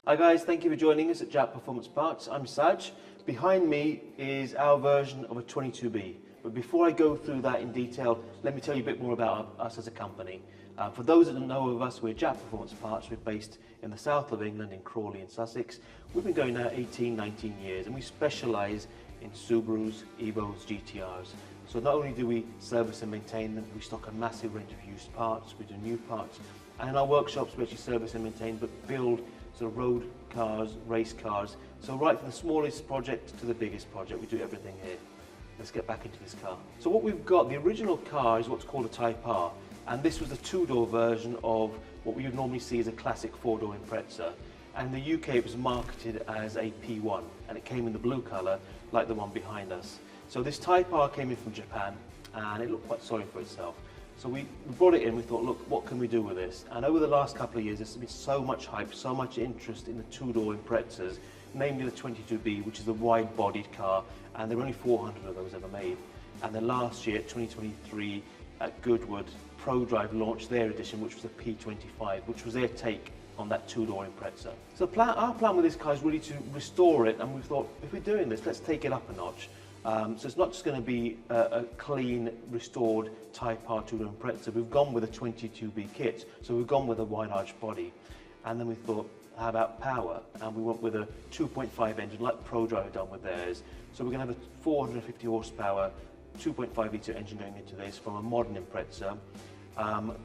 Hi guys, thank you for joining us at Jap Performance Parts. I'm Saj. Behind me is our version of a 22B. But before I go through that in detail, let me tell you a bit more about us as a company. For those that don't know of us, we're Jap Performance Parts. We're based in the south of England, in Crawley in Sussex. We've been going now 18, 19 years, and we specialise in Subarus, Evos, GTRs. So not only do we service and maintain them, we stock a massive range of used parts, we do new parts, and in our workshops we actually service and maintain, but build sort of road cars, race cars. So right from the smallest project to the biggest project, we do everything here. Let's get back into this car. So what we've got, the original car is what's called a Type R, and this was the two-door version of what we would normally see as a classic four-door Impreza. And in the UK it was marketed as a P1, and it came in the blue colour, like the one behind us. So this Type R came in from Japan, and it looked quite sorry for itself. So we brought it in, we thought, look, what can we do with this? And over the last couple of years, there's been so much hype, so much interest in the two-door Imprezas, namely the 22B, which is the wide-bodied car, and there are only 400 of those ever made. And then last year, 2023, at Goodwood, ProDrive launched their edition, which was a P25, which was their take on that two-door Impreza. So our plan with this car is really to restore it, and we thought, if we're doing this, let's take it up a notch. So it's not just going to be a clean, restored Type R two-door Impreza. We've gone with a 22B kit, so we've gone with a wide arch body. And then we thought, how about power? And we went with a 2.5 engine, like ProDrive have done with theirs. So we're going to have a 450 horsepower, 2.5 litre engine going into this from a modern Impreza.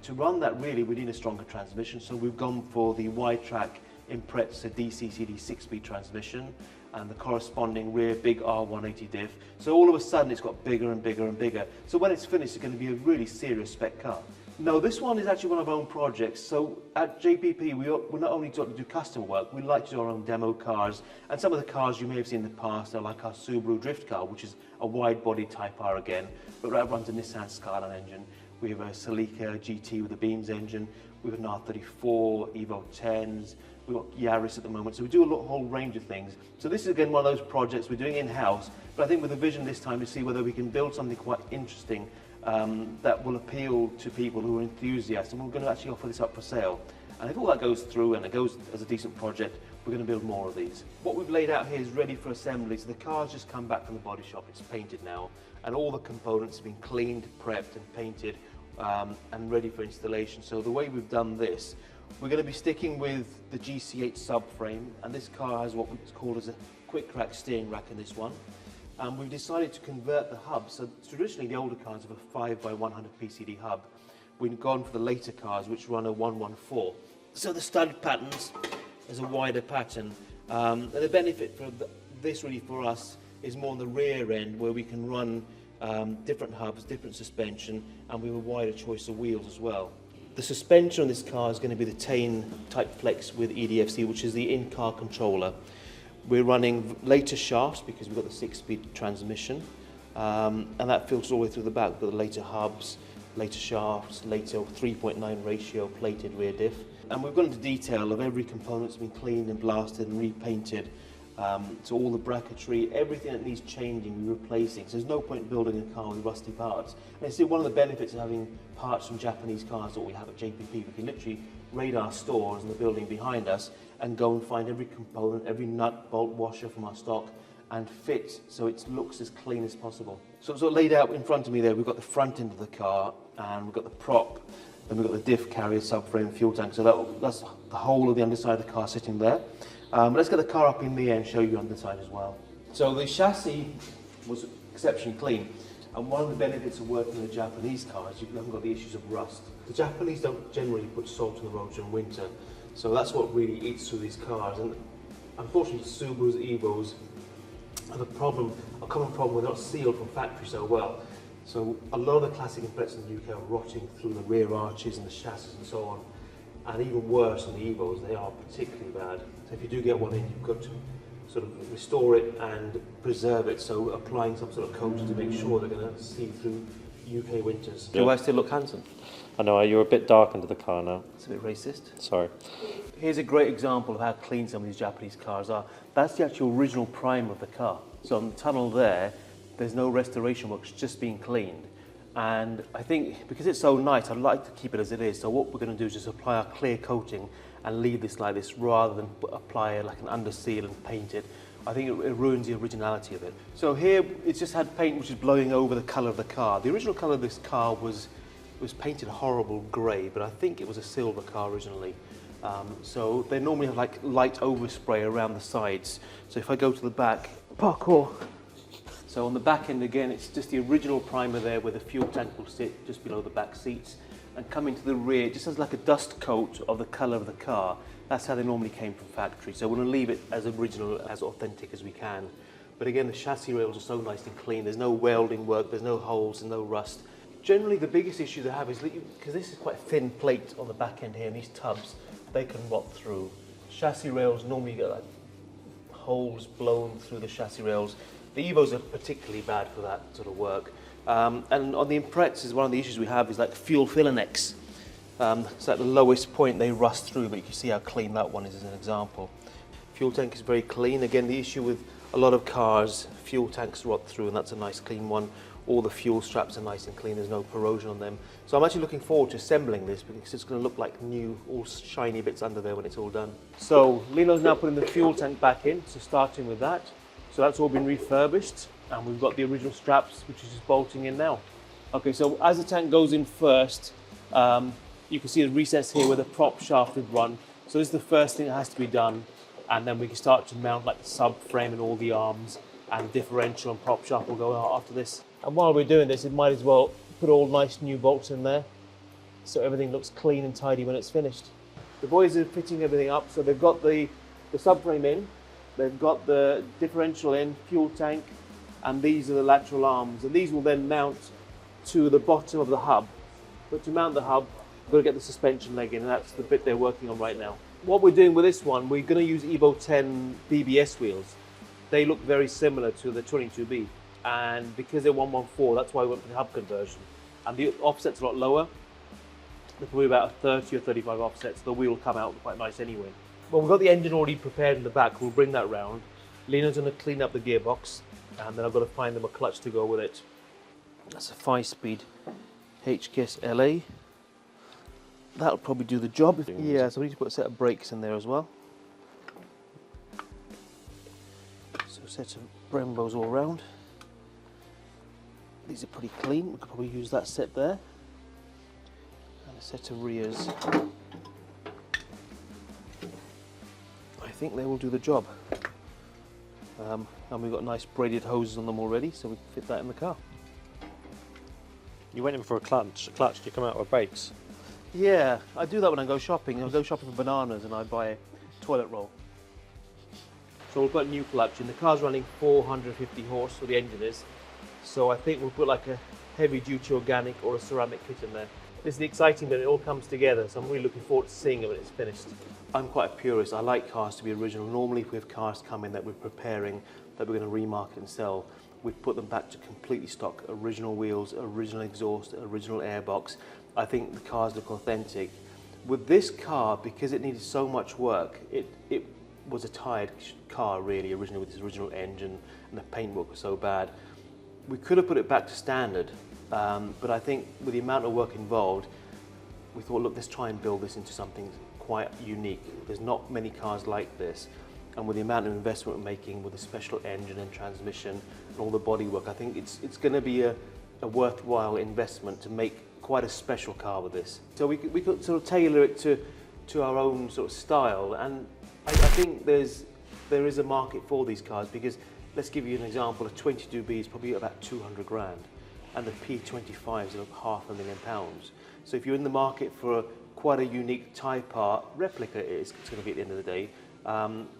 To run that, really, we need a stronger transmission, so we've gone for the wide-track Impreza DC-CD 6-speed transmission and the corresponding rear big R180 diff. So all of a sudden it's got bigger and bigger and bigger. So when it's finished, it's going to be a really serious spec car. No, this one is actually one of our own projects. So at JPP, we not only do custom work, we like to do our own demo cars. And some of the cars you may have seen in the past are like our Subaru drift car, which is a wide-body Type R again, but that runs a Nissan Skyline engine. We have a Celica GT with a Beams engine. We have an R34, Evo 10s. We've got Yaris at the moment. So we do a whole range of things. So this is again one of those projects we're doing in-house, but I think with a vision this time to see whether we can build something quite interesting that will appeal to people who are enthusiasts, and we're going to actually offer this up for sale. And if all that goes through and it goes as a decent project, we're going to build more of these. What we've laid out here is ready for assembly. So the car's just come back from the body shop. It's painted now, and all the components have been cleaned, prepped and painted and ready for installation. So the way we've done this, we're going to be sticking with the GC8 subframe, and this car has what we call as a quick rack steering rack in this one. And we've decided to convert the hub. So traditionally the older cars have a 5x100 PCD hub. We've gone for the later cars which run a 114. So the stud patterns is a wider pattern. And the benefit for this really for us is more on the rear end, where we can run different hubs, different suspension, and we have a wider choice of wheels as well. The suspension on this car is going to be the TEIN Type Flex with EDFC, which is the in-car controller. We're running later shafts because we've got the 6-speed transmission, and that filters all the way through the back. We've got the later hubs, later shafts, later 3.9 ratio plated rear diff. And we've gone into detail of every component that's been cleaned and blasted and repainted. So all the bracketry, everything that needs changing, we're replacing. So there's no point building a car with rusty parts. And it's one of the benefits of having parts from Japanese cars that we have at JPP. We can literally raid our stores in the building behind us and go and find every component, every nut, bolt, washer from our stock and fit so it looks as clean as possible. So laid out in front of me there, we've got the front end of the car, and we've got the prop, then we've got the diff carrier, subframe, fuel tank. So that's the whole of the underside of the car sitting there. Let's get the car up in the air and show you underside as well. So the chassis was exceptionally clean, and one of the benefits of working with Japanese cars, you haven't got the issues of rust. The Japanese don't generally put salt on the road during winter, so that's what really eats through these cars. And unfortunately, Subarus, Evos have a common problem where they're not sealed from factory so well. So a lot of the classic Imprezas in the UK are rotting through the rear arches and the chassis and so on. And even worse on the Evos, they are particularly bad. So if you do get one in, you've got to sort of restore it and preserve it, so applying some sort of coating to make sure they're going to see through UK winters. Do I still look handsome? I know, you're a bit dark under the car now. It's a bit racist. Sorry. Here's a great example of how clean some of these Japanese cars are. That's the actual original primer of the car. So on the tunnel there's no restoration work, it's just being cleaned. And I think because it's so nice, I'd like to keep it as it is. So what we're going to do is just apply our clear coating and leave this like this rather than apply like an underseal and paint it. I think it ruins the originality of it. So here it's just had paint which is blowing over the colour of the car. The original colour of this car was painted horrible grey, but I think it was a silver car originally. So they normally have like light overspray around the sides. So if I go to the back, parkour. So on the back end again, it's just the original primer there where the fuel tank will sit just below the back seats. And coming to the rear, it just has like a dust coat of the colour of the car. That's how they normally came from factory. So we're going to leave it as original, as authentic as we can. But again, the chassis rails are so nice and clean. There's no welding work, there's no holes and no rust. Generally, the biggest issue they have is, because this is quite a thin plate on the back end here, and these tubs, they can rot through. Chassis rails normally get like holes blown through the chassis rails. The Evos are particularly bad for that sort of work. And on the Imprets, one of the issues we have is like fuel filler necks. So at the lowest point they rust through, but you can see how clean that one is as an example. Fuel tank is very clean. Again, the issue with a lot of cars, fuel tanks rot through, and that's a nice clean one. All the fuel straps are nice and clean, there's no corrosion on them. So I'm actually looking forward to assembling this because it's going to look like new, all shiny bits under there when it's all done. So Lino's now putting the fuel tank back in, so starting with that. So that's all been refurbished, and we've got the original straps, which is just bolting in now. Okay, so as the tank goes in first, you can see the recess here where the prop shaft would run. So this is the first thing that has to be done, and then we can start to mount like the subframe and all the arms, and the differential and prop shaft will go out after this. And while we're doing this, it might as well put all nice new bolts in there, so everything looks clean and tidy when it's finished. The boys are fitting everything up, so they've got the subframe in, they've got the differential in, fuel tank, and these are the lateral arms, and these will then mount to the bottom of the hub. But to mount the hub, we've got to get the suspension leg in, and that's the bit they're working on right now. What we're doing with this one, we're going to use Evo 10 BBS wheels. They look very similar to the 22B, and because they're 114, that's why we went for the hub conversion. And the offset's a lot lower. They're probably about a 30 or 35 offsets. The wheel will come out quite nice anyway. Well, we've got the engine already prepared in the back. We'll bring that round. Lena's going to clean up the gearbox, and then I've got to find them a clutch to go with it. That's a 5-speed HKS LA. That'll probably do the job. Yeah, so we need to put a set of brakes in there as well. So a set of Brembos all round. These are pretty clean. We could probably use that set there. And a set of rears. I think they will do the job. And we've got nice braided hoses on them already, so we can fit that in the car. You went in for a clutch. You come out with brakes. Yeah, I do that when I go shopping. I go shopping for bananas and I buy a toilet roll. So we'll put a new clutch in. The car's running 450 horse, so the engine is. So I think we'll put like a heavy duty organic or a ceramic kit in there. This is the exciting bit, it all comes together, so I'm really looking forward to seeing it when it's finished. I'm quite a purist. I like cars to be original. Normally if we have cars come in that we're preparing, that we're going to remarket and sell, we put them back to completely stock, original wheels, original exhaust, original airbox. I think the cars look authentic. With this car, because it needed so much work, it was a tired car really originally, with this original engine, and the paintwork was so bad. We could have put it back to standard, but I think with the amount of work involved, we thought, look, let's try and build this into something quite unique. There's not many cars like this, and with the amount of investment we're making with a special engine and transmission and all the bodywork, I think it's going to be a worthwhile investment to make quite a special car with this. So we could sort of tailor it to our own sort of style, and I think there is a market for these cars, because let's give you an example. A 22B is probably about 200 grand, and the P25 is £500,000. So if you're in the market for quite a unique Type R replica, it's going to be at the end of the day,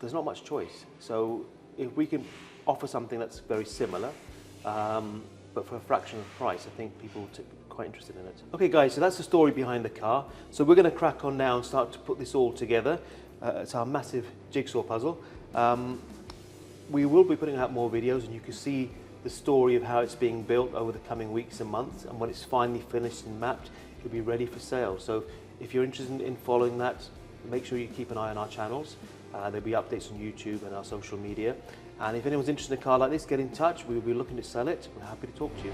there's not much choice. So if we can offer something that's very similar, but for a fraction of the price, I think people will be quite interested in it. Okay guys, so that's the story behind the car. So we're going to crack on now and start to put this all together. It's our massive jigsaw puzzle. We will be putting out more videos, and you can see the story of how it's being built over the coming weeks and months, and when it's finally finished and mapped, it'll be ready for sale. So if you're interested in following that, make sure you keep an eye on our channels. There'll be updates on YouTube and our social media. And if anyone's interested in a car like this, get in touch. We'll be looking to sell it. We're happy to talk to you.